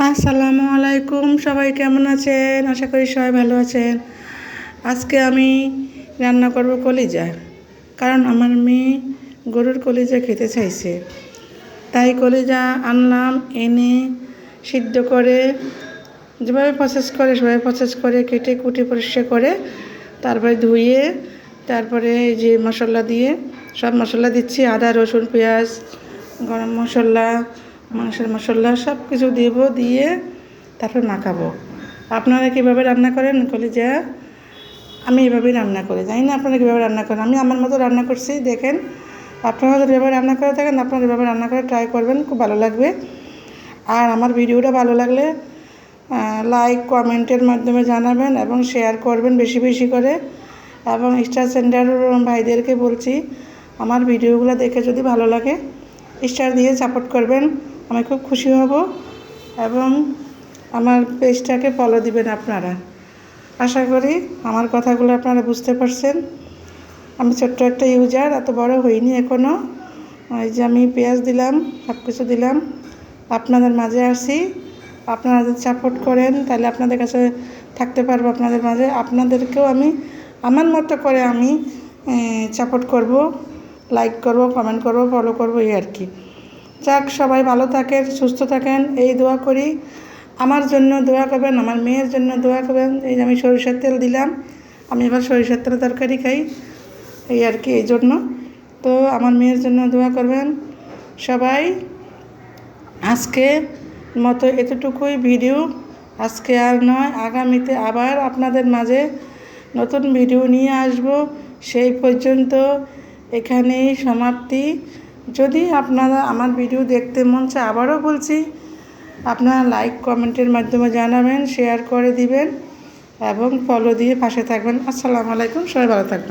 আসসালামু আলাইকুম, সবাই কেমন আছেন? আশা করি সবাই ভালো আছেন। আজকে আমি রান্না করব কলিজা, কারণ আমার মেয়ে গরুর কলিজা খেতে চাইছে। তাই কলিজা আনলাম, এনে সিদ্ধ করে যেভাবে প্রসেস করে সেভাবে প্রসেস করে কেটে কুটে পরিষ্কার করে তারপরে ধুয়ে তারপরে এই যে মশলা দিয়ে সব মশলা দিচ্ছি, আদা রসুন পেঁয়াজ গরম মশলা মাংসের মশলা সব কিছু দেবো, দিয়ে তারপর মাখাবো। আপনারা কীভাবে রান্না করেন কলিজা? আমি এভাবেই রান্না করি, জানি না আপনারা কীভাবে রান্না করেন। আমি আমার মতো রান্না করছি, দেখেন। আপনারা যদি এভাবে রান্না করে থাকেন, আপনারা এভাবে রান্না করে ট্রাই করবেন, খুব ভালো লাগবে। আর আমার ভিডিওটা ভালো লাগলে লাইক কমেন্টের মাধ্যমে জানাবেন এবং শেয়ার করবেন বেশি বেশি করে। এবং স্টার সেন্টার ভাইদেরকে বলছি, আমার ভিডিওগুলো দেখে যদি ভালো লাগে স্টার দিয়ে সাপোর্ট করবেন, আমি খুব খুশি হব। এবং আমার পেজটাকে ফলো দিবেন আপনারা। আশা করি আমার কথাগুলো আপনারা বুঝতে পারছেন। আমি ছোট্ট একটা ইউজার, এত বড় হইনি এখনও। এই যে আমি পেঁয়াজ দিলাম, সব কিছু দিলাম, আপনাদের মাঝে আসি। আপনারা যদি সাপোর্ট করেন তাহলে আপনাদের কাছে থাকতে পারবো, আপনাদের মাঝে। আপনাদেরকেও আমি আমার মতো করে আমি সাপোর্ট করব, লাইক করব, কমেন্ট করব, ফলো করব, এই আর কি। যাক, সবাই ভালো থাকেন, সুস্থ থাকেন, এই দোয়া করি। আমার জন্য দোয়া করবেন, আমার মেয়ের জন্য দোয়া করবেন। এই যে আমি সরিষার তেল দিলাম, আমি এবার সরিষার তেলের তরকারি খাই, এই আর কি, এই জন্য। তো আমার মেয়ের জন্য দোয়া করবেন সবাই। আজকে মতো এতটুকুই ভিডিও, আজকে আর নয়, আগামীতে আবার আপনাদের মাঝে নতুন ভিডিও নিয়ে আসব। সেই পর্যন্ত এখানেই সমাপ্তি। যদি আপনারা আমার ভিডিও দেখতে মন চায়, আবারও বলছি, আপনারা লাইক কমেন্টের মাধ্যমে জানাবেন, শেয়ার করে দিবেন এবং ফলো দিয়ে পাশে থাকবেন। আসসালামু আলাইকুম, সবাই ভালো থাকবেন।